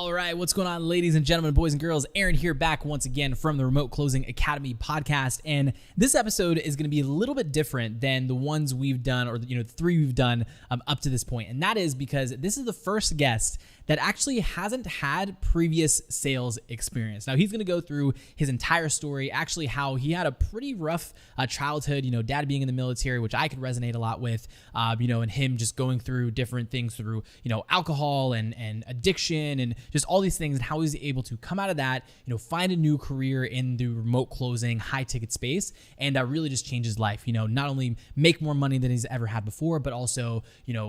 All right, what's going on, ladies and gentlemen, boys and girls? Aaron here, back once again from the Remote Closing Academy podcast, and this episode is going to be a little bit different than the ones we've done, or the three we've done up to this point, and that is because this is the first guest that actually hasn't had previous sales experience. Now, he's going to go through his entire story, actually how he had a pretty rough childhood, dad being in the military, which I could resonate a lot with, and him just going through different things through, alcohol and addiction and just all these things, and how he's able to come out of that, find a new career in the remote closing, high ticket space, and really just change his life, not only make more money than he's ever had before, but also,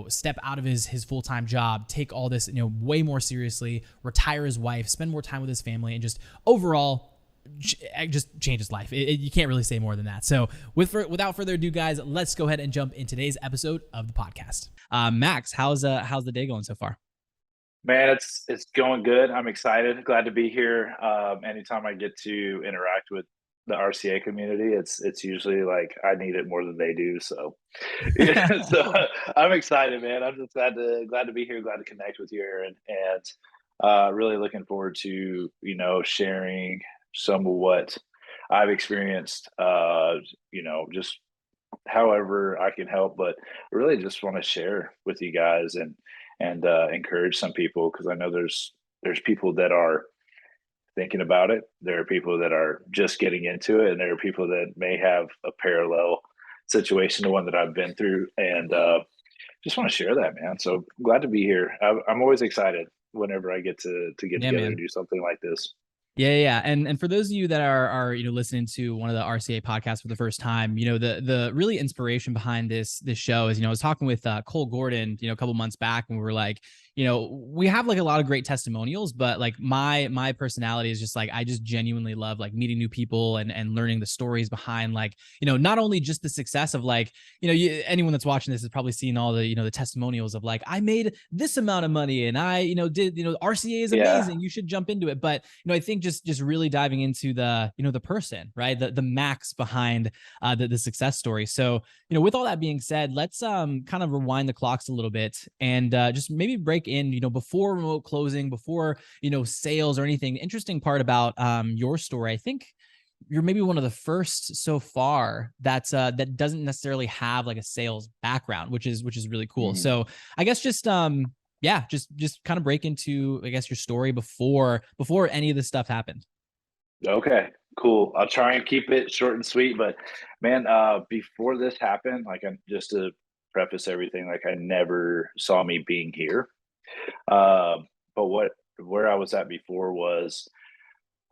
step out of his full-time job, take all this, way more seriously, retire his wife, spend more time with his family, and just overall just change his life. You can't really say more than that. So without further ado, guys, let's go ahead and jump in today's episode of the podcast. Max, how's the day going so far? Man, it's going good. I'm excited. Glad to be here. Anytime I get to interact with the RCA community, it's usually like I need it more than they do. So, yeah, so I'm excited, man. I'm just glad to be here. Glad to connect with you, Aaron, and really looking forward to sharing some of what I've experienced. Just however I can help, but I really just want to share with you guys and encourage some people, because I know there's people that are thinking about it. There are people that are just getting into it, and there are people that may have a parallel situation to one that I've been through, and just want to share that, man. So glad to be here. I'm always excited whenever I get to get Yeah, together man. and do something like this. Yeah. And for those of you that are listening to one of the RCA podcasts for the first time, the really inspiration behind this show is, I was talking with Cole Gordon, a couple months back, and we were like, we have like a lot of great testimonials, but like my personality is just like, I just genuinely love like meeting new people and learning the stories behind, like, not only just the success of like, anyone that's watching this has probably seen all the, the testimonials of like, I made this amount of money and I, did, RCA is Yeah. amazing, you should jump into it. But, I think just really diving into the, the person, right? The Max behind the success story. So, with all that being said, let's kind of rewind the clocks a little bit and just maybe break in, before remote closing, before, sales or anything. The interesting part about your story, I think you're maybe one of the first so far that's that doesn't necessarily have like a sales background, which is really cool. Mhm. So I guess just just kind of break into, I guess, your story before any of this stuff happened. Okay, cool. I'll try and keep it short and sweet, but man, before this happened, like, just to preface everything, like, I never saw me being here. But where I was at before was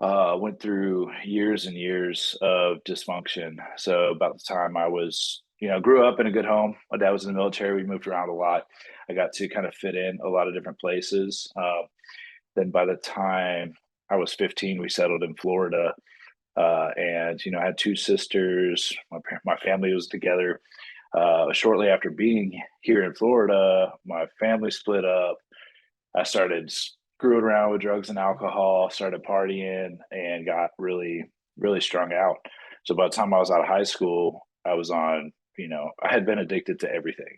went through years and years of dysfunction. So about the time I was, grew up in a good home. My dad was in the military. We moved around a lot. I got to kind of fit in a lot of different places. Then by the time I was 15, we settled in Florida. And I had two sisters. My family was together. Shortly after being here in Florida, my family split up. I started screwing around with drugs and alcohol, started partying, and got really, really strung out. So by the time I was out of high school, I was on, I had been addicted to everything,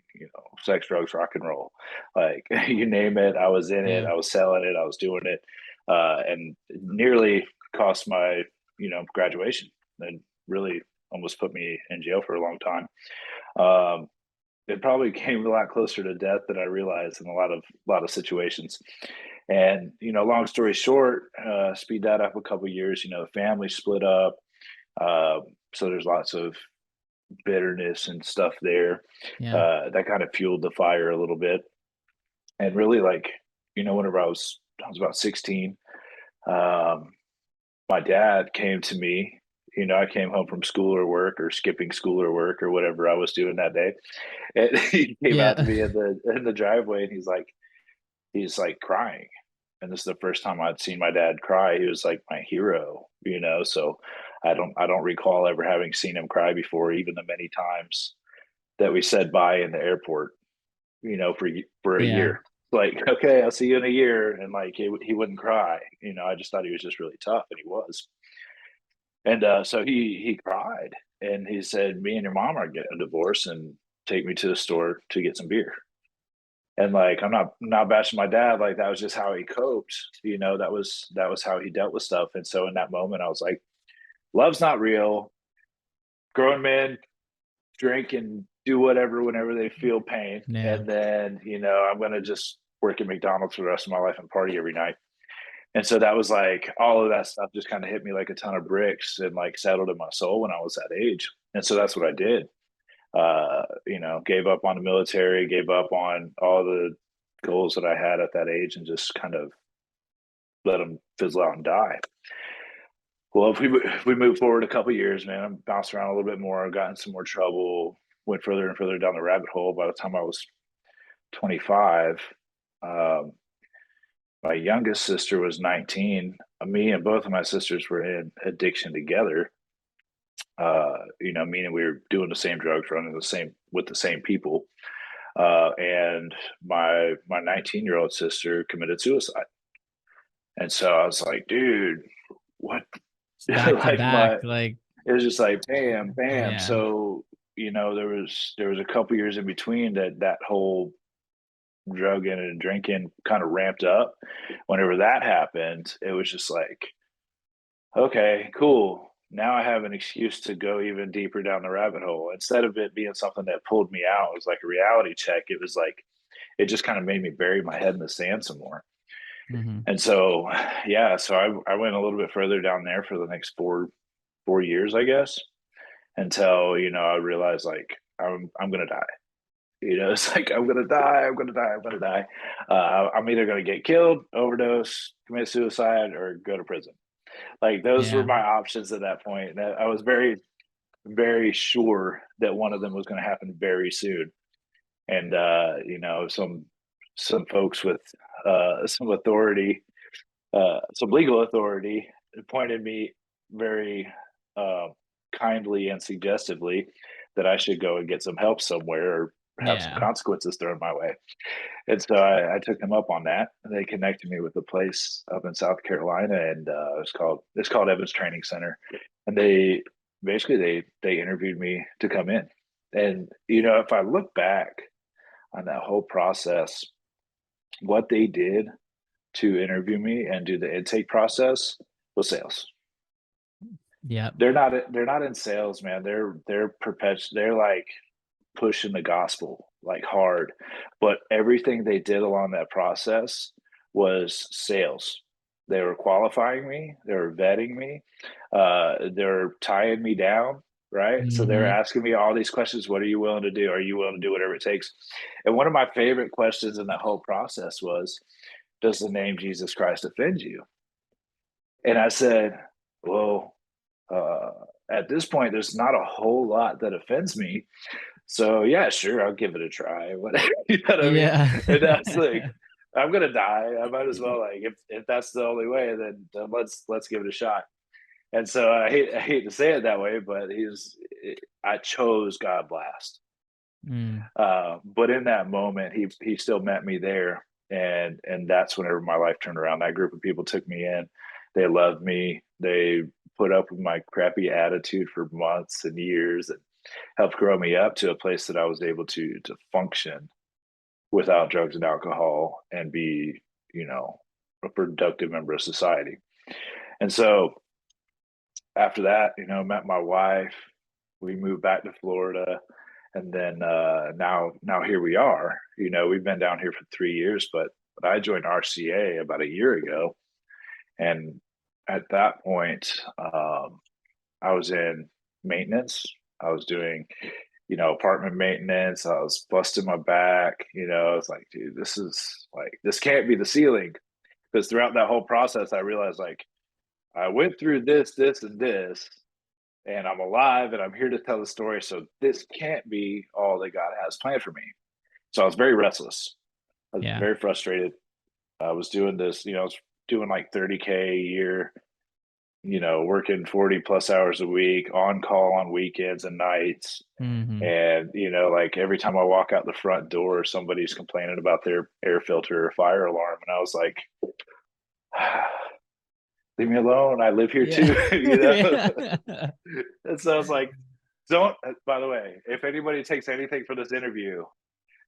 sex, drugs, rock and roll. Like, you name it, I was in it, Yeah. I was selling it, I was doing it. And it nearly cost my, graduation, and really almost put me in jail for a long time. Um, it probably came a lot closer to death than I realized in a lot of situations. And long story short, speed that up a couple years. The family split up, uh, so there's lots of bitterness and stuff there. Yeah. That kind of fueled the fire a little bit. And really, like, whenever I was about 16, um, my dad came to me. I came home from school or work, or skipping school or work, or whatever I was doing that day, and he came out to Yeah. me in the driveway, and he's like crying. And this is the first time I'd seen my dad cry. He was like my hero. So I don't recall ever having seen him cry before, even the many times that we said bye in the airport, for a Yeah. year. Like, okay, I'll see you in a year, and like he wouldn't cry. I just thought he was just really tough, and he was. And so he cried, and he said, "Me and your mom are getting a divorce, and take me to the store to get some beer." And like, I'm not bashing my dad. Like that was just how he coped. That was how he dealt with stuff. And so in that moment, I was like, love's not real. Grown men drink and do whatever whenever they feel pain. Yeah. And then, I'm going to just work at McDonald's for the rest of my life and party every night. And so that was like all of that stuff just kind of hit me like a ton of bricks and like settled in my soul when I was that age. And so that's what I did. Gave up on the military, gave up on all the goals that I had at that age and just kind of let them fizzle out and die. Well, if we move forward a couple years, man, I'm bounced around a little bit more, got in some more trouble, went further and further down the rabbit hole. By the time I was 25, um, my youngest sister was 19. Me and both of my sisters were in addiction together. Meaning we were doing the same drugs, running the same with the same people. And my 19-year-old sister committed suicide. And so I was like, dude, what? Back to like back, like, it was just like bam, bam. yeah. So, there was a couple years in between that whole drugging and drinking kind of ramped up. Whenever that happened, it was just like, okay, cool. Now I have an excuse to go even deeper down the rabbit hole. Instead of it being something that pulled me out, it was like a reality check. It was like, it just kind of made me bury my head in the sand some more. Mm-hmm. And so, yeah, so I went a little bit further down there for the next four years, I guess, until, I realized like, I'm going to die. It's like, I'm going to die. I'm going to die. I'm going to die. I'm either going to get killed, overdose, commit suicide, or go to prison. Like those were Yeah. my options at that point. And I was very, very sure that one of them was going to happen very soon. And some folks with some authority, some legal authority, pointed me very uh, kindly and suggestively that I should go and get some help somewhere or have some Yeah. consequences thrown my way. And so I took them up on that. They connected me with a place up in South Carolina, and it's called Evans Training Center. And they interviewed me to come in. And if I look back on that whole process, what they did to interview me and do the intake process was sales. Yeah. They're not in sales, man. They're like pushing the gospel like hard, but everything they did along that process was sales. They were qualifying me, they were vetting me, they're tying me down, right? So they're Mm-hmm. asking me all these questions. What are you willing to do? Are you willing to do whatever it takes? And one of my favorite questions in that whole process was, does the name Jesus Christ offend you? And I said, well, uh, at this point, there's not a whole lot that offends me. So yeah, sure, I'll give it a try. Whatever, you know what I mean? Yeah. And that's like, I'm gonna die. I might as well like if that's the only way, then let's give it a shot. And so I hate to say it that way, but I chose God last. Mm. But in that moment, he still met me there, and that's whenever my life turned around. That group of people took me in. They loved me. They put up with my crappy attitude for months and years, and helped grow me up to a place that I was able to function without drugs and alcohol and be, a productive member of society. And so after that, met my wife. We moved back to Florida, and then now here we are. We've been down here for 3 years, but I joined RCA about a year ago, and at that point, I was in maintenance. I was doing, apartment maintenance. I was busting my back. I was like, dude, this can't be the ceiling. Because throughout that whole process, I realized like I went through this, and this, and I'm alive and I'm here to tell the story. So this can't be all that God has planned for me. So I was very restless. I was Yeah. very frustrated. I was doing this, I was doing like 30K a year, working 40 plus hours a week, on call on weekends and nights. Mm-hmm. And, like every time I walk out the front door, somebody's complaining about their air filter or fire alarm. And I was like, leave me alone. I live here Yeah. too, Yeah. And so I was like, don't, by the way, if anybody takes anything from this interview,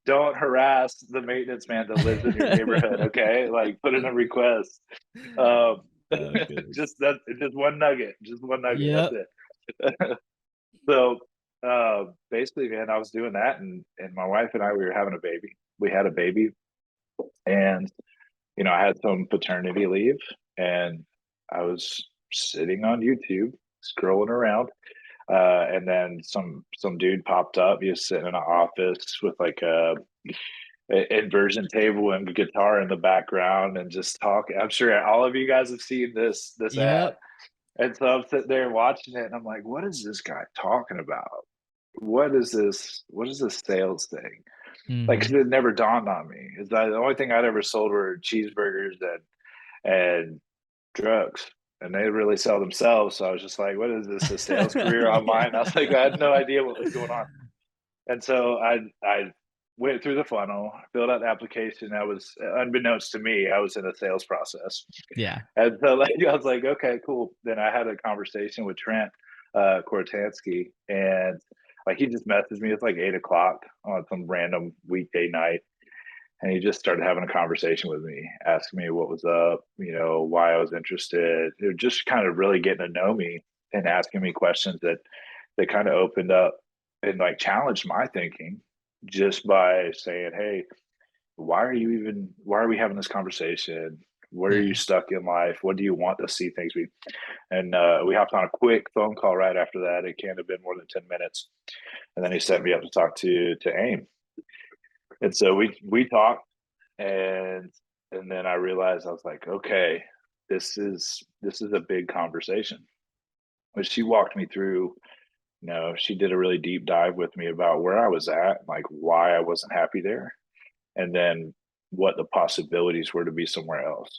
don't harass the maintenance man that lives in your neighborhood. Okay. Like put in a request. Um, Oh goodness. just one nugget, just one nugget. That's Yep. it. So, basically, man, I was doing that, and my wife and I, we were having a baby. We had a baby, and I had some paternity leave, and I was sitting on YouTube, scrolling around, and then some dude popped up. He was sitting in an office with like a inversion table and a guitar in the background, and just talking. I'm sure all of you guys have seen this ad. Yep. And so I'm sitting there watching it, and I'm like, "What is this guy talking about? What is this? What is this sales thing?" Like, 'cause Mm-hmm. it never dawned on me. Is that the only thing I'd ever sold were cheeseburgers and drugs, and they really sell themselves. So I was just like, "What is this? A sales career online?" I was like, I had no idea what was going on. And so I went through the funnel, filled out the application. I was unbeknownst to me, I was in a sales process. Yeah. And so like I was like, okay, cool. Then I had a conversation with Trent Kortansky, and like he just messaged me. It's like 8 o'clock on some random weekday night. And he just started having a conversation with me, asking me what was up, why I was interested. Just kind of really getting to know me and asking me questions that kind of opened up and like challenged my thinking just by saying, "Hey, why are we having this conversation? Where are Yeah. you stuck in life? What do you want to see things be?" And we hopped on a quick phone call right after that. It can't have been more than 10 minutes. And then he set me up to talk to AIM. And so we talked, and then I realized, I was like, okay, this is a big conversation. But she walked me through, she did a really deep dive with me about where I was at, like why I wasn't happy there, and then what the possibilities were to be somewhere else,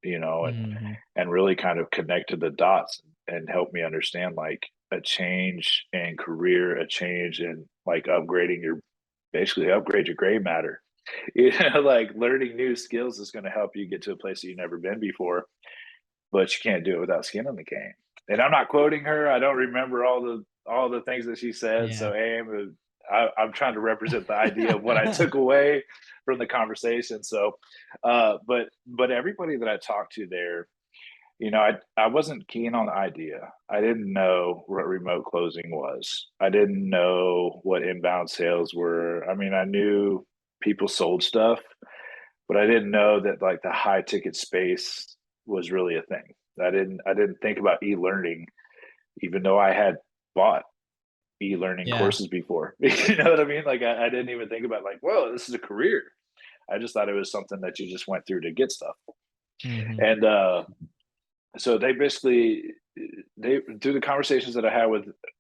Mm-hmm. and really kind of connected the dots and help me understand like a change in career, a change in like upgrading your basically upgrade your gray matter. Like learning new skills is going to help you get to a place that you've never been before, but you can't do it without skin in the game. And I'm not quoting her. I don't remember all the things that she said. Yeah. So I'm trying to represent the idea of what I took away from the conversation. So, but everybody that I talked to there, I wasn't keen on the idea. I didn't know what remote closing was. I didn't know what inbound sales were. I mean, I knew people sold stuff, but I didn't know that like the high ticket space was really a thing. I didn't think about e-learning, even though I had bought e-learning Yeah. courses before. You know what I mean? Like I didn't even think about like, whoa, this is a career. I just thought it was something that you just went through to get stuff. Mm-hmm. And so they basically they through the conversations that I had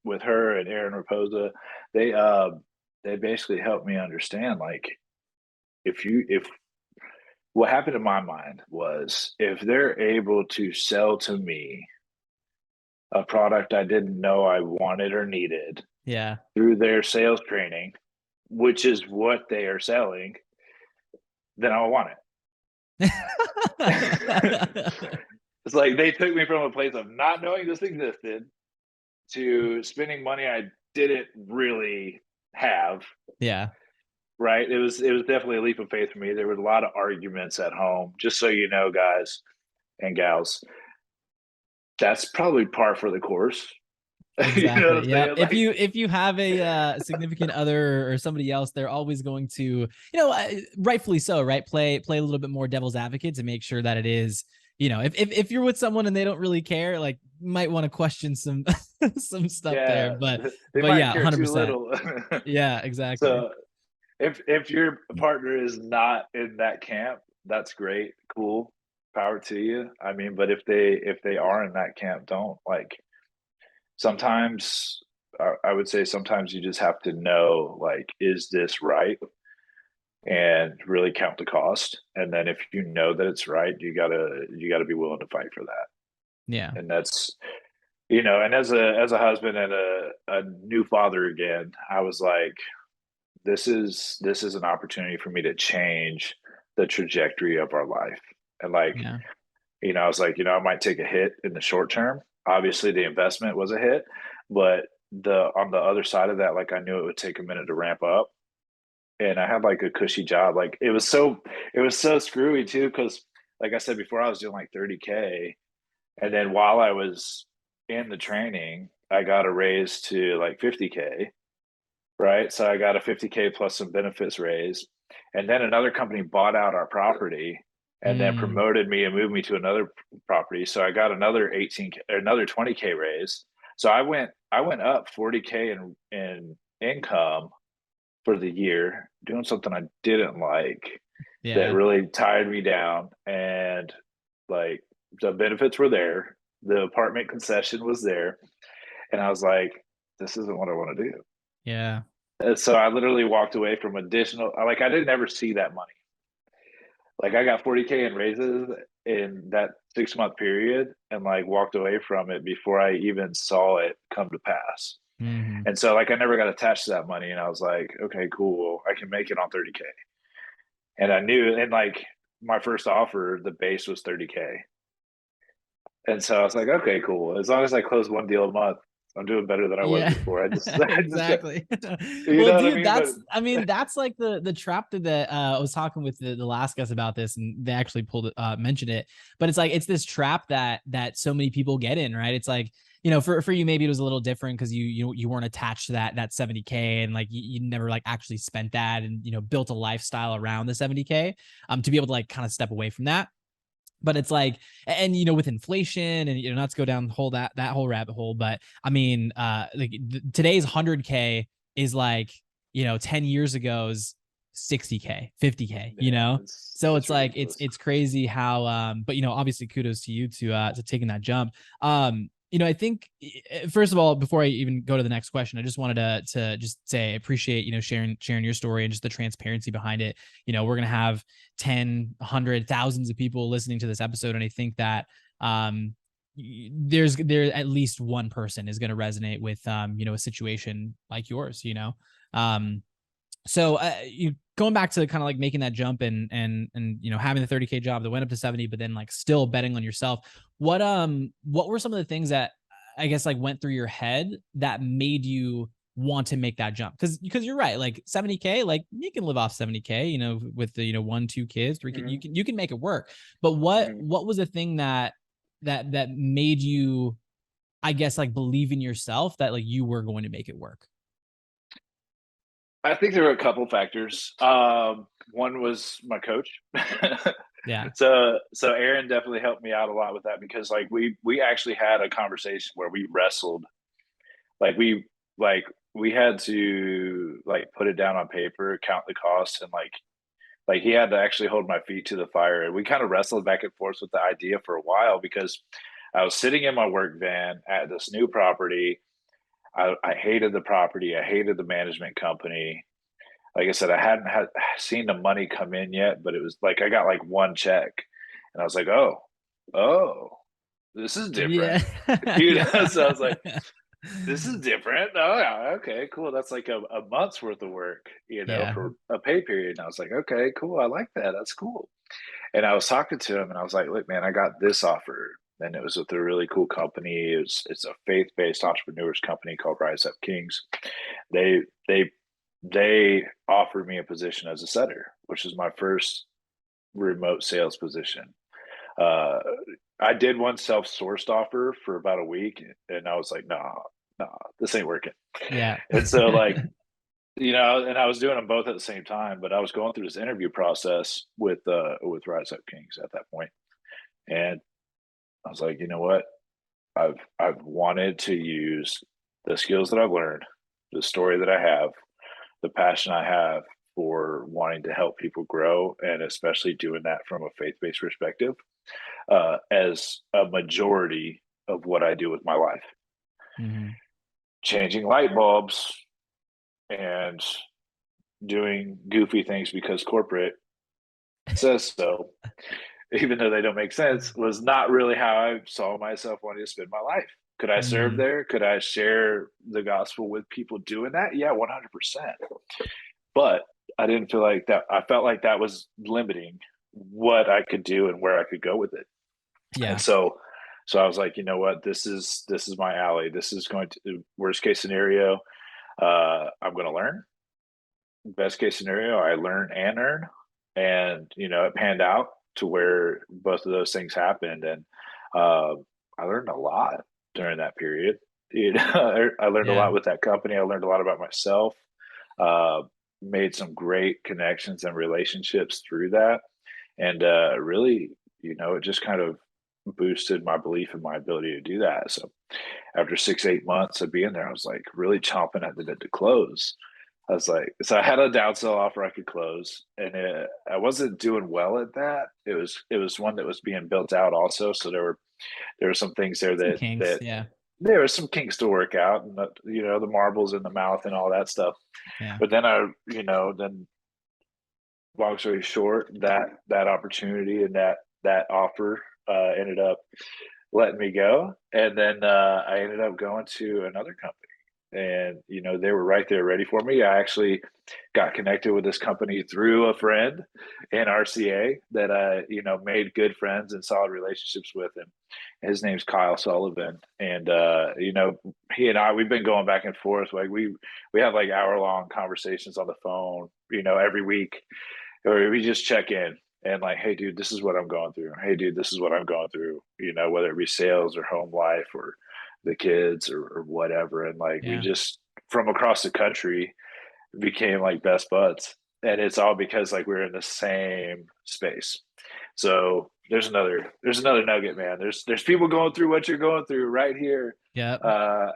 with her and Aaron Raposa, they basically helped me understand like if what happened in my mind was if they're able to sell to me a product I didn't know I wanted or needed Yeah. through their sales training, which is what they are selling, then I want it. It's like they took me from a place of not knowing this existed to spending money I didn't really have. Yeah. Right. It was definitely a leap of faith for me. There were a lot of arguments at home, just so you know, guys and gals. That's probably par for the course. You know what Exactly. I'm Yep. saying? If Like, you have a significant other or somebody else, they're always going to, rightfully so, right? Play a little bit more devil's advocate to make sure that it is, if you're with someone and they don't really care, like you might want to question some some stuff there. yeah, But they might yeah, care too 100%. little. Yeah, exactly. So if your partner is not in that camp, that's great, cool, power to you. I mean, but if they are in that camp, don't like. Sometimes I would say sometimes you just have to know like, is this right? And really count the cost. And then if you know that it's right, you gotta be willing to fight for that. Yeah. And that's and as a husband and a new father again, I was like, this is an opportunity for me to change the trajectory of our life. And like, Yeah. I was like, I might take a hit in the short term. Obviously the investment was a hit, but the on the other side of that, like I knew it would take a minute to ramp up. and I had like a cushy job. Like it was so screwy too, because like I said before, I was doing like 30K, and then while I was in the training, I got a raise to like 50K, right? So I got a 50K plus some benefits raise. And then another company bought out our property and then Mm, promoted me and moved me to another property. So I got another 18K, another 20K raise. So I went up 40K in income for the year, doing something I didn't like, that yeah. really tired me down. And like the benefits were there, the apartment concession was there, and I was like, this isn't what I want to do. Yeah. And so I literally walked away from additional, like I didn't ever see that money. Like I got 40K in raises in that 6 month period and like walked away from it before I even saw it come to pass. Hmm. And so like I never got attached to that money, and I was like, okay, cool, I can make it on 30K. And I knew, and like my first offer, the base was 30K. And so I was like, okay, cool. As long as I close one deal a month, I'm doing better than I was Yeah, before. I just, exactly. you Well, know what I dude, mean? But I mean, that's like the trap that I was talking with the last guest about this, and they actually mentioned it. But it's like it's this trap that so many people get in, right? It's like, for you maybe it was a little different because you weren't attached to that 70K, and like you never like actually spent that and built a lifestyle around the 70K to be able to like kind of step away from that. But it's like, and with inflation and not to go down the whole that whole rabbit hole, but I mean, like today's 100K is like 10 years ago's 60K, 50K, yeah, so it's it's like it's ridiculous. it's crazy how but obviously kudos to you to taking that jump. I think first of all, before I even go to the next question, I just wanted to just say I appreciate sharing your story and just the transparency behind it. We're gonna have 10, 100, thousands of people listening to this episode, and I think that there at least one person is going to resonate with a situation like yours. Um, so you going back to kind of like making that jump and having the 30K job that went up to 70, but then like still betting on yourself. What were some of the things that I guess like went through your head that made you want to make that jump? Because you're right, like 70K, like you can live off 70K, with the 1, 2 kids, 3 kids, Mm-hmm. you can make it work. But what Mm-hmm. what was the thing that made you, I guess, like believe in yourself that like you were going to make it work? I think there were a couple factors. One was my coach. Yeah. So Aaron definitely helped me out a lot with that, because like we actually had a conversation where we wrestled. Like like we had to like put it down on paper, count the costs, and like he had to actually hold my feet to the fire. And we kind of wrestled back and forth with the idea for a while, because I was sitting in my work van at this new property. I hated the property. I hated the management company. Like I said, I hadn't seen the money come in yet, but it was like I got like one check, and I was like, oh, this is different, Yeah. So I was Yeah. like, this is different. Oh yeah, okay, cool. That's like a month's worth of work, Yeah. for a pay period. And I was like, okay, cool. I like that. That's cool. And I was talking to him, and I was like, look, man, I got this offer. And it was with a really cool company. It's a faith-based entrepreneurs company called Rise Up Kings. They they they offered me a position as a setter, which is my first remote sales position. Uh, I did one self-sourced offer for about a week, and I was like, nah, this ain't working. Yeah. And so like, and I was doing them both at the same time, but I was going through this interview process with Rise Up Kings at that point. And I was like, you know what? I've wanted to use the skills that I've learned, the story that I have, the passion I have for wanting to help people grow, and especially doing that from a faith-based perspective, as a majority of what I do with my life. Hmm. Changing light bulbs and doing goofy things because corporate says so, even though they don't make sense, was not really how I saw myself wanting to spend my life. Could I serve Hmm. there? Could I share the gospel with people doing that? Yeah, 100%. But I didn't feel like that. I felt like that was limiting what I could do and where I could go with it. And Yeah. so I was like, you know what, this is my alley. This is going to, worst case scenario, I'm going to learn. best case scenario, I learn and earn. And, it panned out to where both of those things happened. And I learned a lot during that period. I learned a Yeah. lot with that company. I learned a lot about myself, uh, made some great connections and relationships through that. And really, it just kind of boosted my belief in my ability to do that. So after 6, 8 months of being there, I was like really chomping at the bit to close. I was like, so I had a downsell offer I could close, and I wasn't doing well at that. It was one that was being built out also, so there were some things there Some that kinks. that Yeah. there were some kinks to work out, and the marbles in the mouth and all that stuff. Yeah. But then then long story short, that opportunity and that offer ended up letting me go, and then I ended up going to another company, and they were right there ready for me. I actually got connected with this company through a friend in RCA that I made good friends and solid relationships with him. His name's Kyle Sullivan, and he and we've been going back and forth. Like we have like hour-long conversations on the phone, every week, or we just check in and like, hey, dude, this is what I'm going through. Hey, dude, this is what I'm going through. Whether it be sales or home life or the kids or whatever. And like we Yeah. just from across the country became like best buds. And it's all because like we're in the same space. So there's another nugget, man. There's people going through what you're going through right here. Yep.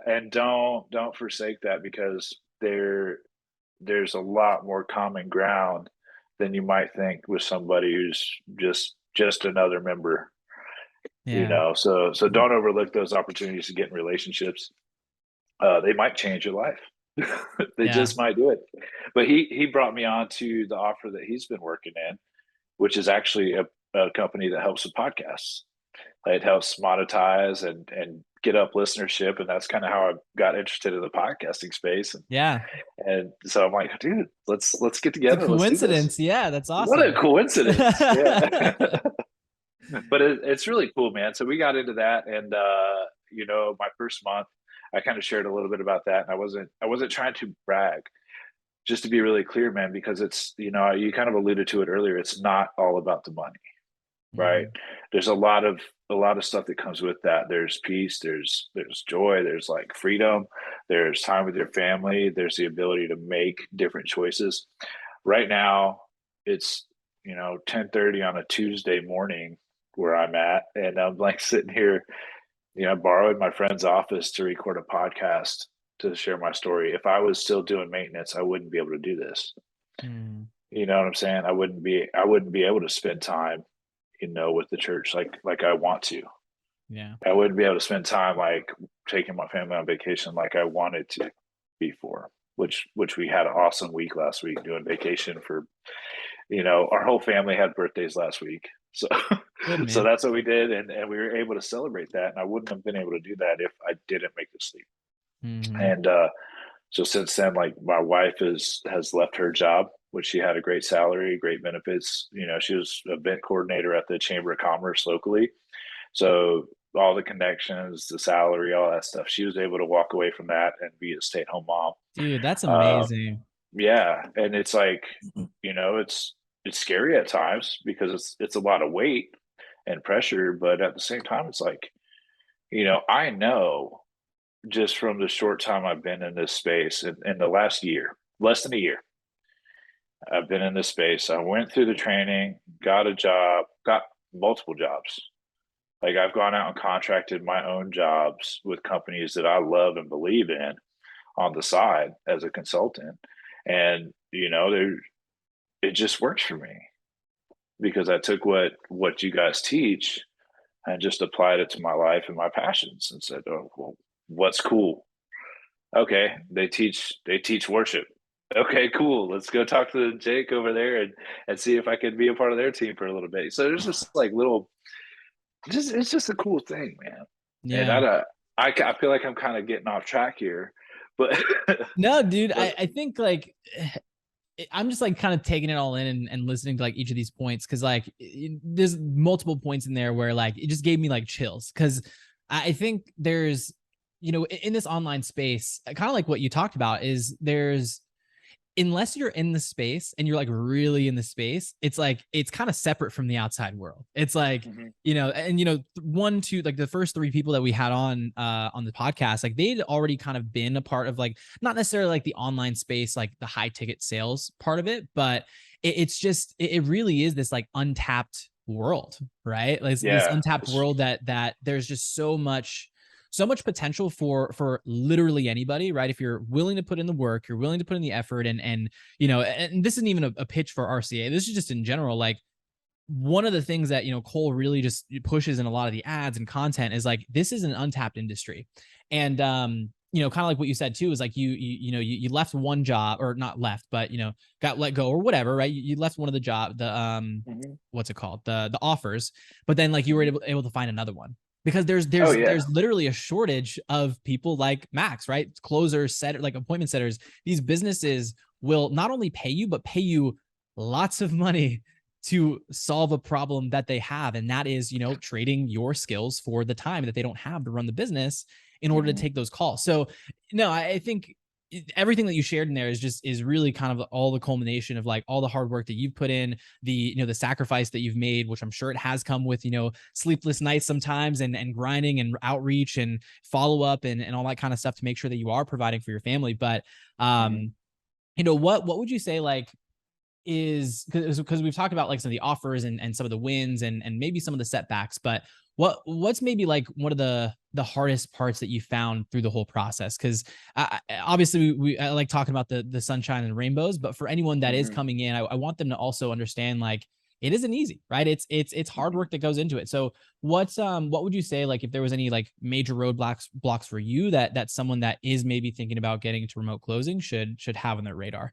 And don't forsake that, because there's a lot more common ground than you might think with somebody who's just another member. Yeah. So don't overlook those opportunities to get in relationships. They might change your life. They Yeah. just might do it. But he brought me on to the offer that he's been working in, which is actually a company that helps with podcasts. It helps monetize and get up listenership, and that's kind of how I got interested in the podcasting space. Yeah. And so I'm like, dude, let's get It's a together. Let's do this. coincidence. Yeah. That's What a awesome. coincidence. Yeah. But it's really cool, man. So we got into that, and my first month, I kind of shared a little bit about that, and I wasn't trying to brag. Just to be really clear, man, because it's you kind of alluded to it earlier. It's not all about the money, right? Mhm. There's a lot of stuff that comes with that. There's peace, there's joy, there's like freedom, there's time with your family, there's the ability to make different choices. Right now, it's 10:30 on a Tuesday morning where I'm at, and I'm like sitting here. I borrowed my friend's office to record a podcast to share my story. If I was still doing maintenance, I wouldn't be able to do this. Mm. You know what I'm saying? I wouldn't be able to spend time, with the church like I want to. Yeah. I wouldn't be able to spend time like taking my family on vacation like I wanted to before. Which we had an awesome week last week doing vacation for our whole family had birthdays last week. So Good, so man. that's what we did, and we were able to celebrate that. And I wouldn't have been able to do that if I didn't make the sleep. Hmm. And so since then, like my wife has left her job, which she had a great salary, great benefits. She was a event coordinator at the Chamber of Commerce locally. So all the connections, the salary, all that stuff, she was able to walk away from that and be a stay-at-home mom. Dude, that's Um, amazing. yeah, and it's like, it's scary at times because it's a lot of weight and pressure, but at the same time, it's like, I know just from the short time I've been in this space in the last year, less than a year, I've been in this space. I went through the training, got a job, got multiple jobs. Like I've gone out and contracted my own jobs with companies that I love and believe in on the side as a consultant. And, it just works for me because I took what you guys teach and just applied it to my life and my passions and said, oh, well, what's cool? Okay, they teach worship. Okay, cool. Let's go talk to Jake over there and see if I can be a part of their team for a little bit. So there's just like little, just it's just a cool thing, man. And Yeah. I feel like I'm kind of getting off track here, but No, dude, but I think like I'm just like kind of taking it all in and listening to like each of these points because like there's multiple points in there where like it just gave me like chills because I think there's in this online space kind of like what you talked about is there's unless you're in the space and you're like really in the space, it's like it's kind of separate from the outside world. It's like, and one, two, like the first three people that we had on the podcast, like they'd already kind of been a part of like not necessarily like the online space, like the high ticket sales part of it, but it's just it really is this like untapped world, right? Like this untapped world that there's just so much potential for literally anybody, right? If you're willing to put in the work, you're willing to put in the effort, and this isn't even a pitch for RCA. This is just in general, like one of the things that Cole really just pushes in a lot of the ads and content is like this is an untapped industry, and kind of like what you said too is like you left one job, or not left, but got let go or whatever, right? You left one of the what's it called, the offers, but then like you were able to find another one. Because there's literally a shortage of people like Max, right? Closers, like appointment setters. These businesses will not only pay you, but pay you lots of money to solve a problem that they have. And that is, trading your skills for the time that they don't have to run the business in order to take those calls. So no, I think everything that you shared in there is really kind of all the culmination of like all the hard work that you've put in, the sacrifice that you've made, which I'm sure it has come with, sleepless nights sometimes and grinding and outreach and follow up and all that kind of stuff to make sure that you are providing for your family. But, what would you say like is, because we've talked about like some of the offers and some of the wins and maybe some of the setbacks, but what's maybe like one of the hardest parts that you found through the whole process? Because obviously I like talking about the sunshine and rainbows, but for anyone that is coming in, I want them to also understand like it isn't easy, right? It's hard work that goes into it. So what would you say, like if there was any like major roadblocks for you that someone that is maybe thinking about getting into remote closing should have on their radar?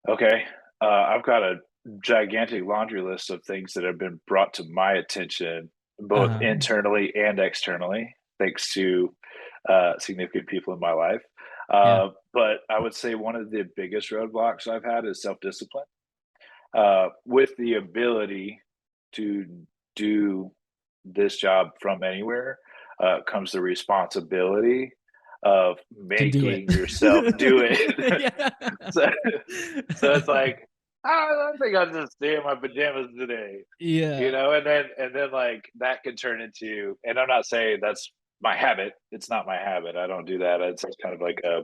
Okay. I've got a gigantic laundry list of things that have been brought to my attention, both internally and externally, thanks to significant people in my life. But I would say one of the biggest roadblocks I've had is self-discipline. With the ability to do this job from anywhere comes the responsibility of making yourself do it. So it's like, I think I'll just stay in my pajamas today. And then like that can turn into, and I'm not saying that's my habit. It's not my habit. I don't do that. It's kind of like a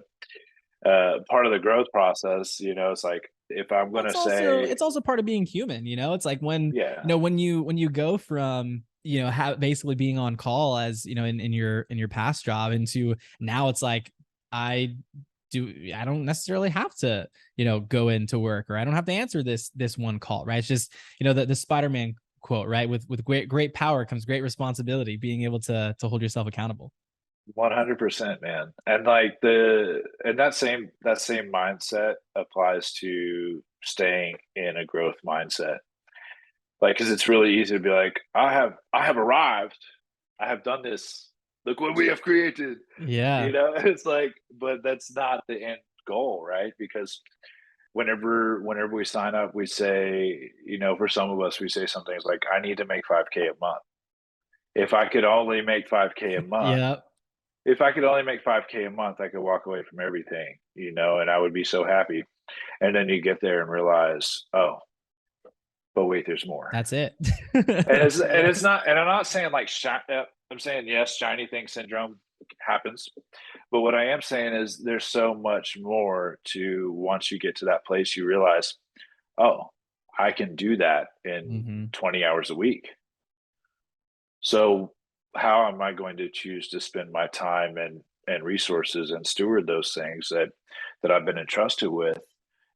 part of the growth process. It's like, if I'm going to say, it's also part of being human. It's like when when you go from basically being on call as in your past job into now, it's like I don't necessarily have to go into work, or I don't have to answer this one call, right? It's just the Spider-Man quote, right? With great power comes great responsibility, being able to hold yourself accountable. 100%, man. And like that same mindset applies to staying in a growth mindset. Like, because it's really easy to be like, I have arrived, I have done this, look what we have created. It's like, but that's not the end goal, right? Because whenever we sign up, we say, for some of us, we say some things like, I need to make 5K a month. If I could only make 5K a month, if I could only make 5K a month, I could walk away from everything, and I would be so happy. And then you get there and realize, oh, but wait, there's more. That's it. and it's not, and I'm not saying like, I'm saying, yes, shiny thing syndrome happens. But what I am saying is there's so much more to, once you get to that place, you realize, oh, I can do that in 20 hours a week. So how am I going to choose to spend my time and resources and steward those things that I've been entrusted with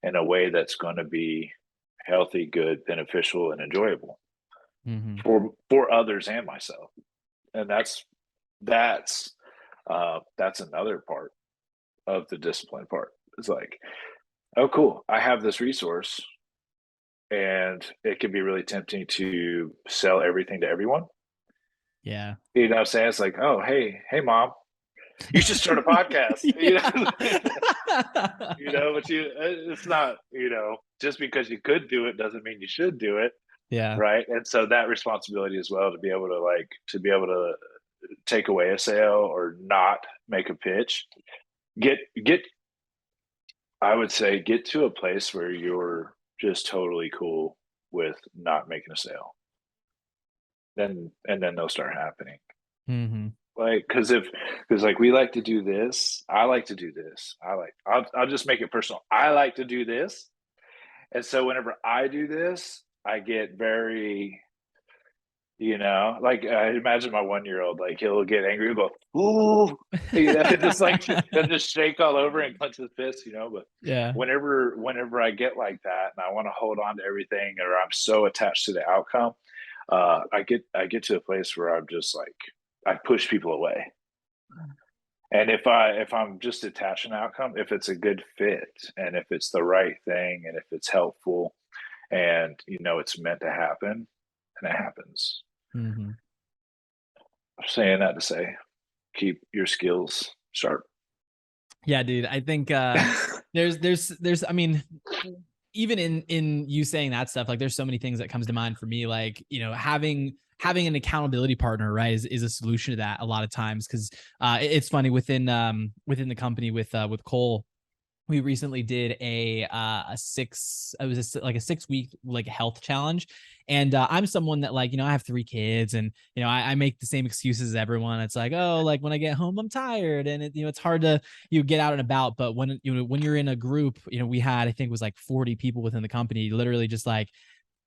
in a way that's going to be healthy, good, beneficial, and enjoyable for others and myself? And that's another part of the discipline part. It's like, oh, cool, I have this resource, and it can be really tempting to sell everything to everyone. Yeah. What I'm saying? It's like, oh, hey, mom, you should start a podcast. But it's not, just because you could do it doesn't mean you should do it. Yeah. Right. And so that responsibility as well, to be able to take away a sale or not make a pitch, get I would say get to a place where you're just totally cool with not making a sale. Then they'll start happening. Mm-hmm. Like, because like we like to do this, I like to do this. I'll just make it personal. I like to do this, and so whenever I do this, I get very, like I imagine my 1-year-old, like he'll get angry, he'll go, ooh, just like he'll just shake all over and clench his fist, But Yeah. whenever I get like that, and I want to hold on to everything, or I'm so attached to the outcome, I get to a place where I'm just like I push people away. And if I'm just attaching an outcome, if it's a good fit and if it's the right thing and if it's helpful and it's meant to happen, and it happens. Mm-hmm. I'm saying that to say keep your skills sharp. Yeah, dude. I think there's I mean, even in you saying that stuff, like there's so many things that comes to mind for me, like, having an accountability partner, right, is a solution to that a lot of times. Cause it's funny within the company with Cole, we recently did like a 6 week like health challenge. And I'm someone that, like, I have 3 kids, and I make the same excuses as everyone. It's like, oh, like when I get home I'm tired, and it's hard to get out and about. But when you're in a group, we had, I think it was like 40 people within the company, literally just like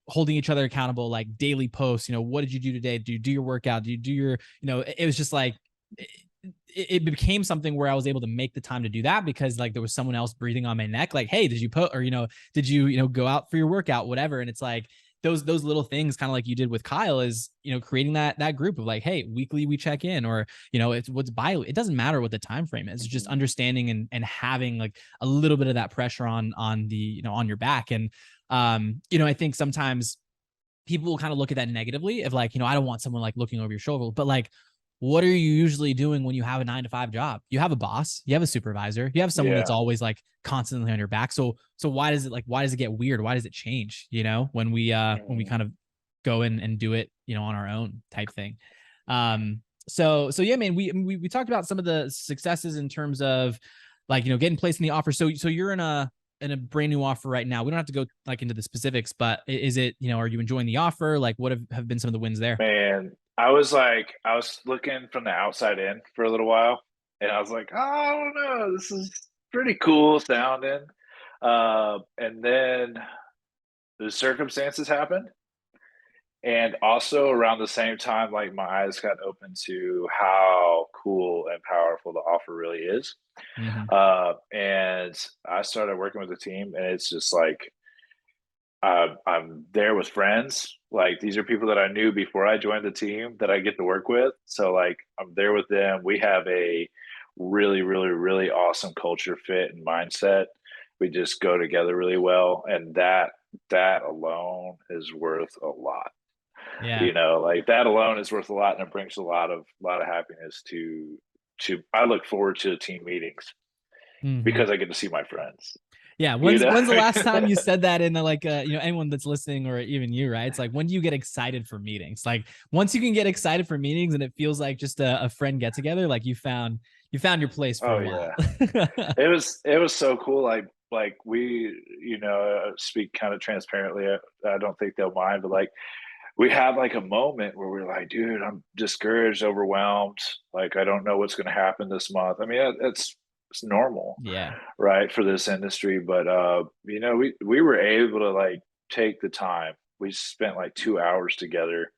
holding each other accountable, like daily posts. What did you do today? Do you do your workout? Do you do your, it was just like, it became something where I was able to make the time to do that, because like there was someone else breathing on my neck, like, hey, did you put, or, did you, go out for your workout, whatever. And it's like those little things, kind of like you did with Kyle, is, creating that group of like, hey, weekly we check in, or, it's what's bio. It doesn't matter what the time frame is. It's just understanding and having like a little bit of that pressure on the, on your back. And, I think sometimes people will kind of look at that negatively of like, I don't want someone like looking over your shoulder, but like, what are you usually doing when you have a 9 to 5 job? You have a boss, you have a supervisor, you have someone that's Yeah. always like constantly on your back. So why does it get weird? Why does it change? When we kind of go in and do it, on our own type thing. So yeah, man, we talked about some of the successes in terms of like, getting placed in the offer. So you're in a brand new offer right now. We don't have to go like into the specifics, but is it, are you enjoying the offer? Like, what have been some of the wins there? Man, I was looking from the outside in for a little while, and I was like, oh, I don't know, this is pretty cool sounding. And then the circumstances happened. And also around the same time, like my eyes got open to how cool and powerful the offer really is. Mm-hmm. And I started working with the team, and it's just like I'm there with friends. Like these are people that I knew before I joined the team that I get to work with. So like I'm there with them. We have a really, really, really awesome culture fit and mindset. We just go together really well, and that alone is worth a lot. Yeah. Like that alone is worth a lot, and it brings a lot of happiness to. I look forward to team meetings Mm-hmm. because I get to see my friends. Yeah. You When's know. when's the last time you said that in the, like, anyone that's listening, or even you, right? It's like, when do you get excited for meetings? Like, once you can get excited for meetings and it feels like just a friend get together, like you found your place for Oh a while. yeah, it was so cool. Like we, speak kind of transparently. I don't think they'll mind, but like we had like a moment where we're like, dude, I'm discouraged, overwhelmed. Like I don't know what's going to happen this month. I mean, it's normal, Yeah. right, for this industry. But we were able to like take the time. We spent like 2 hours together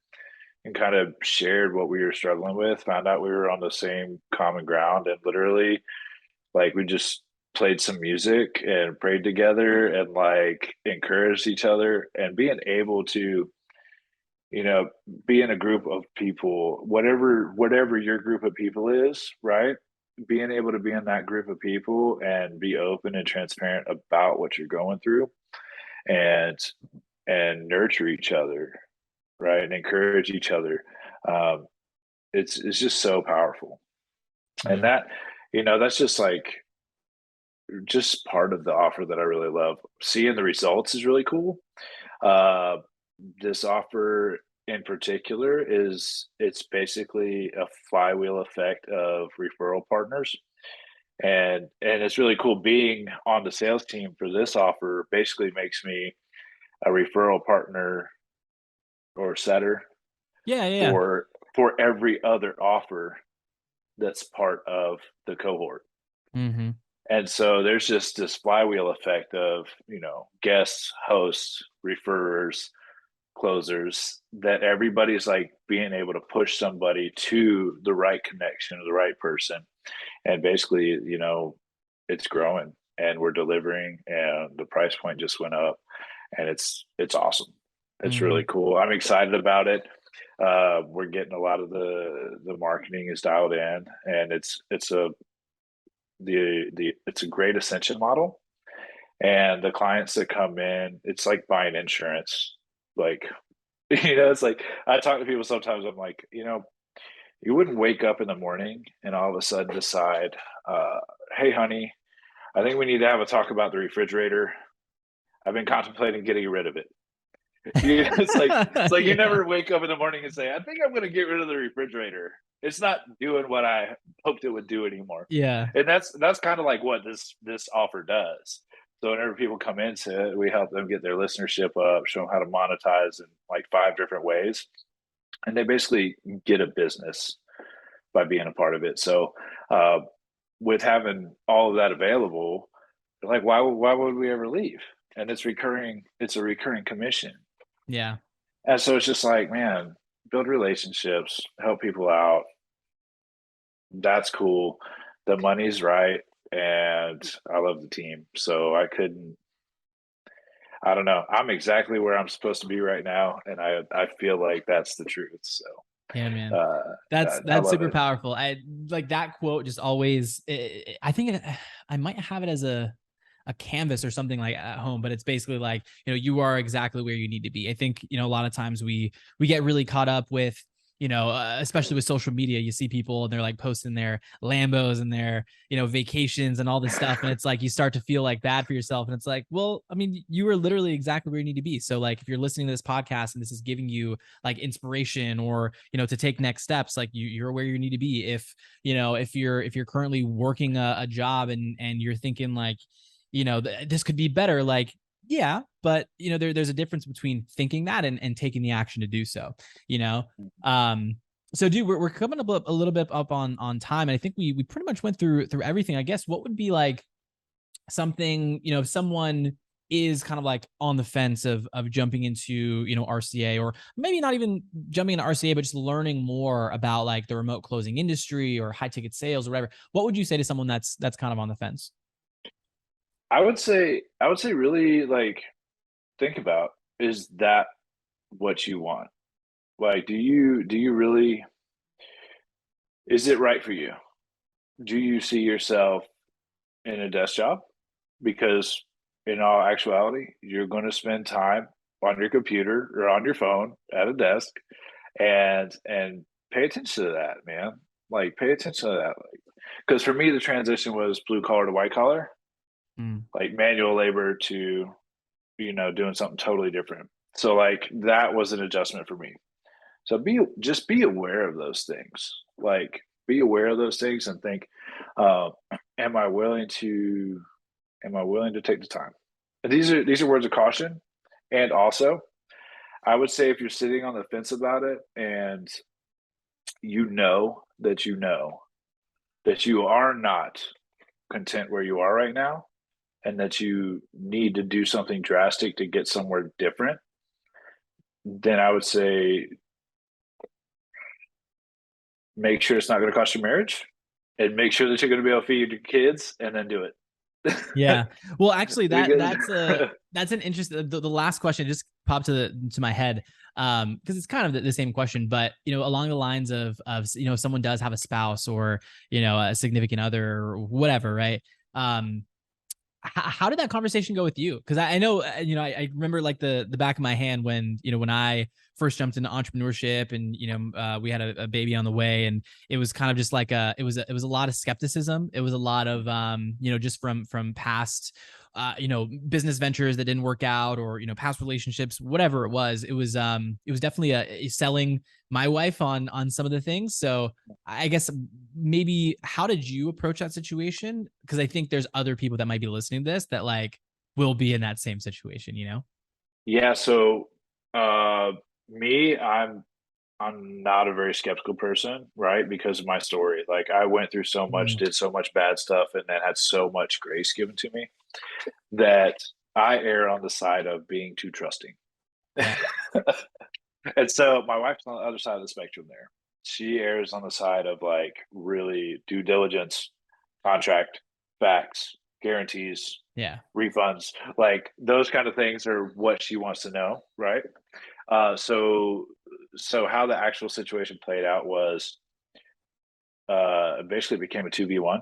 and kind of shared what we were struggling with. Found out we were on the same common ground, and literally, like, we just played some music and prayed together and like encouraged each other, and being able to you know, be in a group of people, whatever your group of people is, right? Being able to be in that group of people and be open and transparent about what you're going through, and nurture each other, right? And encourage each other. Um, it's just so powerful. And Yeah. that's just like just part of the offer that I really love. Seeing the results is really cool. Uh, this offer in particular it's basically a flywheel effect of referral partners, And it's really cool being on the sales team for this offer. Basically makes me a referral partner or setter Yeah, yeah, for every other offer that's part of the cohort. yeah. Mm-hmm. And so there's just this flywheel effect of, guests, hosts, referrers, closers, that everybody's like being able to push somebody to the right connection or the right person. And basically, it's growing and we're delivering, and the price point just went up, and it's awesome. It's Mm-hmm. really cool. I'm excited about it. We're getting a lot of the marketing is dialed in, and it's a great ascension model. And the clients that come in, it's like buying insurance. Like, it's like I talk to people sometimes. I'm like, you wouldn't wake up in the morning and all of a sudden decide, hey, honey, I think we need to have a talk about the refrigerator. I've been contemplating getting rid of it. It's like you Yeah, never wake up in the morning and say, I think I'm going to get rid of the refrigerator. It's not doing what I hoped it would do anymore. yeah. And that's kind of like what this offer does. So whenever people come into it, we help them get their listenership up, show them how to monetize in like 5 different ways. And they basically get a business by being a part of it. So with having all of that available, like why would we ever leave? And it's recurring. It's a recurring commission. Yeah. And so it's just like, man, build relationships, help people out. That's cool. The money's right. And I love the team. So I don't know. I'm exactly where I'm supposed to be right now. And I feel like that's the truth. So Yeah, man. uh, I That's love super it. powerful. I like that quote just always I think I might have it as a canvas or something like at home, but it's basically like, you are exactly where you need to be. I think, a lot of times we get really caught up with, especially with social media, you see people and they're like posting their Lambos and their, vacations and all this stuff. And it's like, you start to feel like bad for yourself. And it's like, well, I mean, you are literally exactly where you need to be. So like, if you're listening to this podcast and this is giving you like inspiration or, to take next steps, like you're where you need to be. If you're currently working a job and you're thinking like, this could be better, like, yeah, but there's a difference between thinking that and taking the action to do so, you know? So dude, we're coming up a little bit up on time. And I think we pretty much went through everything. I guess what would be like something, if someone is kind of like on the fence of jumping into, RCA, or maybe not even jumping into RCA, but just learning more about like the remote closing industry or high ticket sales or whatever. What would you say to someone that's kind of on the fence? I would say really like think about, is that what you want? Like, do you really, is it right for you? Do you see yourself in a desk job? Because in all actuality, you're going to spend time on your computer or on your phone at a desk, and pay attention to that, man. Like, pay attention to that. Like, because for me, the transition was blue collar to white collar, Mm, like manual labor to, doing something totally different. So like that was an adjustment for me. So be aware of those things. Like, be aware of those things and think, uh, am I willing to take the time? And these are words of caution. And also, I would say if you're sitting on the fence about it and that you are not content where you are right now, and that you need to do something drastic to get somewhere different, then I would say make sure it's not going to cost your marriage, and make sure that you're going to be able to feed your kids, and then do it. yeah. Well, actually, Because that's an interesting. The last question just popped to my head, because it's kind of the same question, but along the lines of if someone does have a spouse or a significant other or whatever, right? How did that conversation go with you? Because I know, I remember like the back of my hand when I first jumped into entrepreneurship, and we had a baby on the way, and it was kind of just like it was a lot of skepticism. It was a lot of just from past business ventures that didn't work out, or past relationships, whatever it was. It was definitely a selling my wife on some of the things. So I guess maybe how did you approach that situation? Because I think there's other people that might be listening to this that like will be in that same situation, you know? Yeah. So, me, I'm not a very skeptical person, right? Because of my story. Like I went through so much, Mm, did so much bad stuff, and then had so much grace given to me that I err on the side of being too trusting. yeah. And so my wife's on the other side of the spectrum there. She errs on the side of like really due diligence, contract, facts, guarantees, Yeah. refunds, like those kind of things are what she wants to know, right? So how the actual situation played out was basically became a 2v1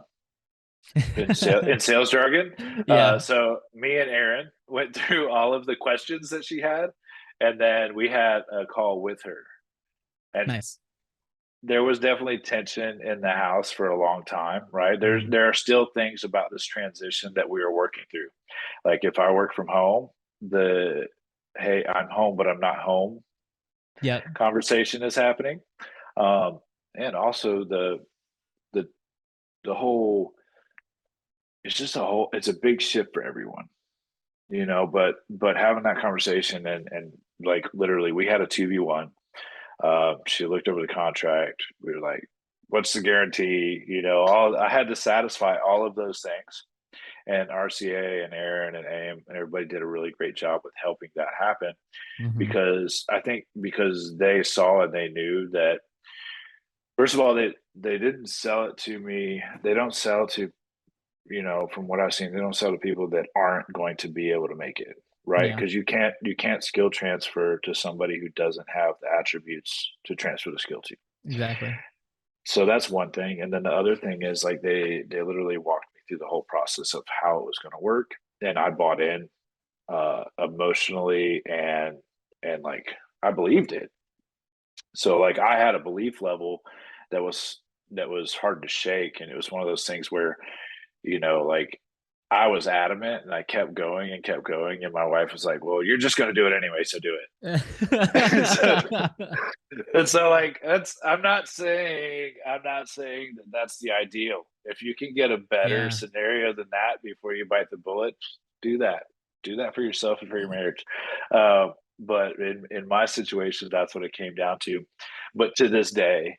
in sales jargon. Yeah. So me and Aaron went through all of the questions that she had, and then we had a call with her. And Nice. there was definitely tension in the house for a long time, right? Mhm. There are still things about this transition that we are working through. Like if I work from home, the hey, I'm home, but I'm not home Yep. conversation is happening. And also the the whole it's just a whole it's a big shift for everyone, but having that conversation and like literally we had a 2v1. She looked over the contract. We were like, what's the guarantee? All I had to satisfy all of those things. And RCA and Aaron and AIM and everybody did a really great job with helping that happen Hmm. because I think because they saw and they knew that first of all they didn't sell it to me. They don't sell to from what I've seen, they don't sell to people that aren't going to be able to make it, right? Yeah. Because you can't skill transfer to somebody who doesn't have the attributes to transfer the skill to. Exactly. So that's one thing, and then the other thing is like they literally walked me through the whole process of how it was going to work, and I bought in emotionally and like I believed it. So like I had a belief level that was that was hard to shake, and it was one of those things where like I was adamant and I kept going, and my wife was like, "Well, you're just going to do it anyway, so do it." so, and so, like, I'm not saying that that's the ideal. If you can get a better Yeah. scenario than that before you bite the bullet, do that. Do that for yourself and for your marriage. Uh, but in my situation, that's what it came down to. But to this day,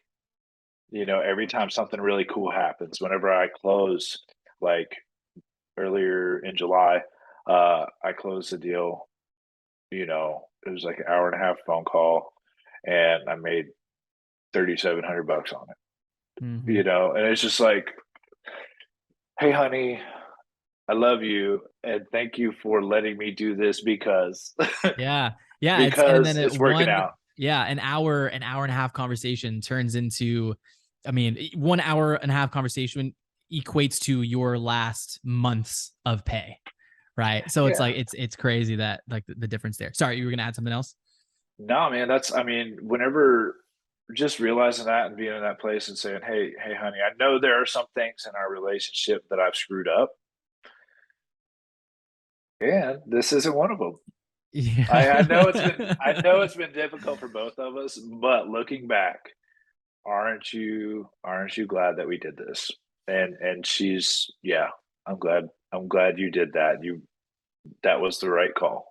every time something really cool happens, whenever I close, like earlier in July, I closed the deal. It was like an hour and a half phone call, and I made $3,700 on it. Hmm. And it's just like, hey, honey, I love you, and thank you for letting me do this because Yeah. Yeah. And then because it's working out. an hour and a half conversation turns into, I mean, 1 hour and a half conversation equates to your last months of pay. Right. So it's Yeah. like, it's crazy that like the difference there. Sorry, you were going to add something else? No, man, I mean, whenever just realizing that and being in that place and saying, hey, honey, I know there are some things in our relationship that I've screwed up, and this isn't one of them. I know it's been difficult for both of us, but looking back, aren't you glad that we did this? And she's yeah, I'm glad you did that. That was the right call.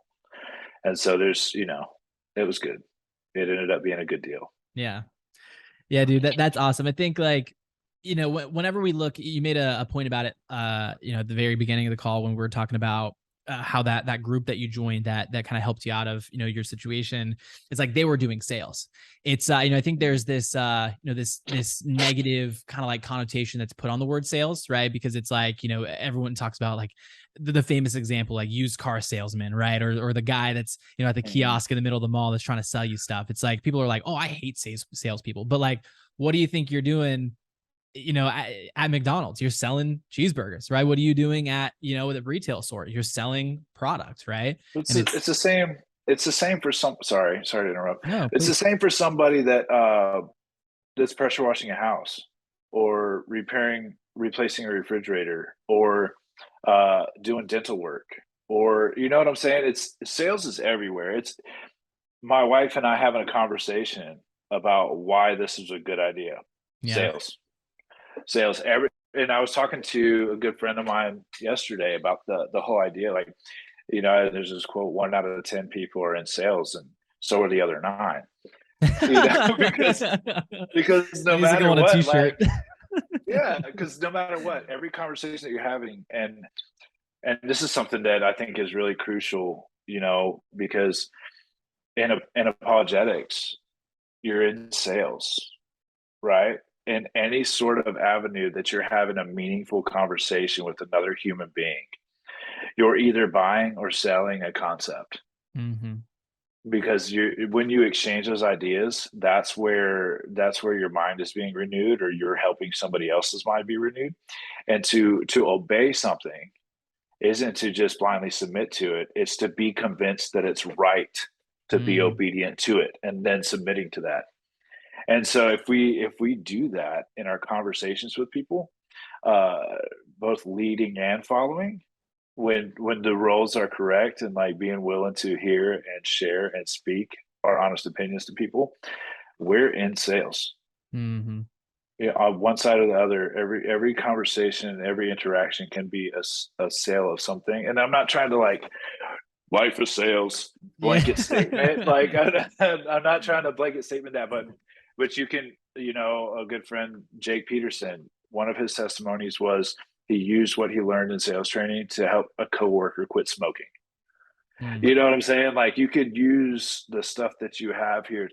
And so it was good. It ended up being a good deal. Yeah. Yeah, dude, that's awesome. I think like, whenever we look, you made a point about it, at the very beginning of the call when we were talking about how that group that you joined that kind of helped you out of your situation. It's like they were doing sales. It's I think there's this this negative kind of like connotation that's put on the word sales, right? Because it's like everyone talks about like the famous example like used car salesman, right? Or the guy that's at the Mhm. kiosk in the middle of the mall that's trying to sell you stuff. It's like people are like, oh, I hate salespeople, but like, what do you think you're doing? At McDonald's, you're selling cheeseburgers, right? What are you doing at the retail store? You're selling product, right? It's And the- it's it's the same. It's the same for some. Sorry to interrupt. no, It's the please. same for somebody that's pressure washing a house, or replacing a refrigerator, or doing dental work, or you know what I'm saying. It's sales is everywhere. It's my wife and I having a conversation about why this is a good idea. Yeah. Sales. sales. And I was talking to a good friend of mine yesterday about the whole idea. Like, there's this quote: 1 out of 10 people are in sales, and so are the other 9. Because no matter what, like, yeah, because no matter what, every conversation that you're having, and this is something that I think is really crucial, because in apologetics, you're in sales, right? In any sort of avenue that you're having a meaningful conversation with another human being, you're either buying or selling a concept. Mm-hmm. Because when you exchange those ideas, that's where your mind is being renewed, or you're helping somebody else's mind be renewed. And to obey something isn't to just blindly submit to it. It's to be convinced that it's right to be obedient to it, and then submitting to that. And so if we do that in our conversations with people, both leading and following, when the roles are correct, and like being willing to hear and share and speak our honest opinions to people, we're in sales. Mm-hmm. On one side or the other, every conversation, every interaction can be a sale of something. And I'm not trying to like life is sales blanket statement. Like I'm not trying to blanket statement that, but you can, a good friend, Jake Peterson, one of his testimonies was he used what he learned in sales training to help a coworker quit smoking. You know what I'm saying? Like, you could use the stuff that you have here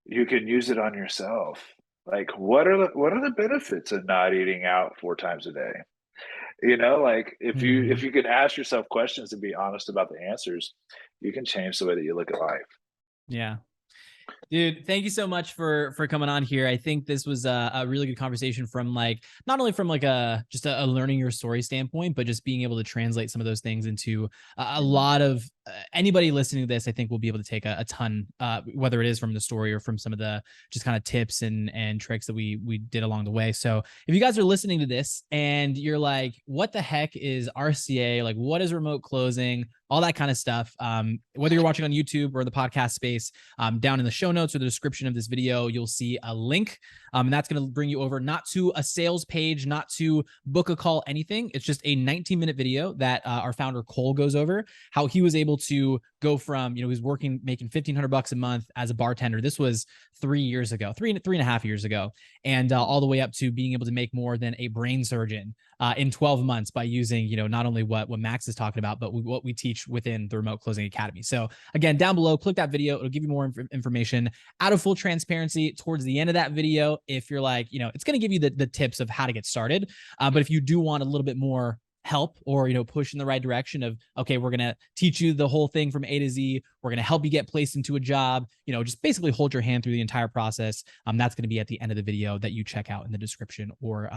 you can use it on yourself. Like, what are the benefits of not eating out 4 times a day? Like, if you can ask yourself questions and be honest about the answers, you can change the way that you look at life. Yeah. Dude, thank you so much for coming on here. I think this was a really good conversation from like, not only from like just a learning your story standpoint, but just being able to translate some of those things into a lot of anybody listening to this, I think will be able to take a ton, whether it is from the story or from some of the just kind of tips and tricks that we did along the way. So if you guys are listening to this and you're like, what the heck is RCA? Like, what is remote closing? All that kind of stuff. Whether you're watching on YouTube or the podcast space, down in the show notes or the description of this video, you'll see a link. And that's going to bring you over not to a sales page, not to book a call, anything. It's just a 19-minute video that our founder Cole goes over how he was able to go from, he was making $1,500 a month as a bartender. This was 3 years ago, three and a half years ago, and all the way up to being able to make more than a brain surgeon in 12 months by using, not only what Max is talking about, but what we teach within the Remote Closing Academy. So again, down below, click that video. It'll give you more information. Out of full transparency, towards the end of that video, if you're like, it's going to give you the tips of how to get started. But if you do want a little bit more help, or push in the right direction of, okay, we're going to teach you the whole thing from A to Z, we're going to help you get placed into a job, just basically hold your hand through the entire process. That's going to be at the end of the video that you check out in the description, or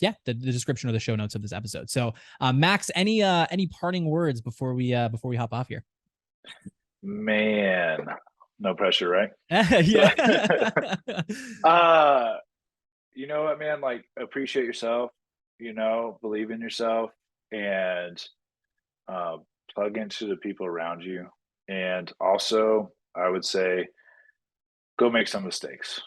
the description or the show notes of this episode. So Max, any parting words before we hop off here? Man, no pressure, right? Yeah. You know what, man, like, appreciate yourself, believe in yourself, and plug into the people around you. And also, I would say, go make some mistakes.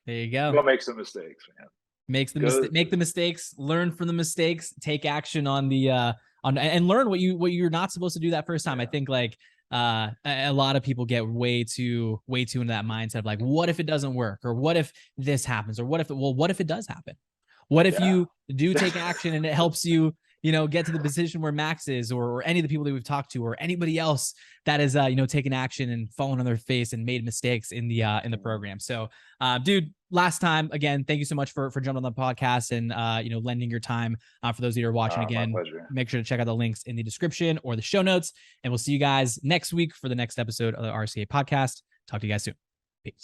There you go. Go make some mistakes, man. Make the mistakes, learn from the mistakes, take action on the and learn what you're not supposed to do that first time. I think like a lot of people get way too into that mindset of like, what if it doesn't work, or what if this happens, or what if it does happen? What if you do take action and it helps you, get to the position where Max is, or any of the people that we've talked to, or anybody else that is, taken action and fallen on their face and made mistakes in the program. So, dude, last time, again, thank you so much for jumping on the podcast and, lending your time. For those of you who are watching, again, make sure to check out the links in the description or the show notes, and we'll see you guys next week for the next episode of the RCA Podcast. Talk to you guys soon. Peace.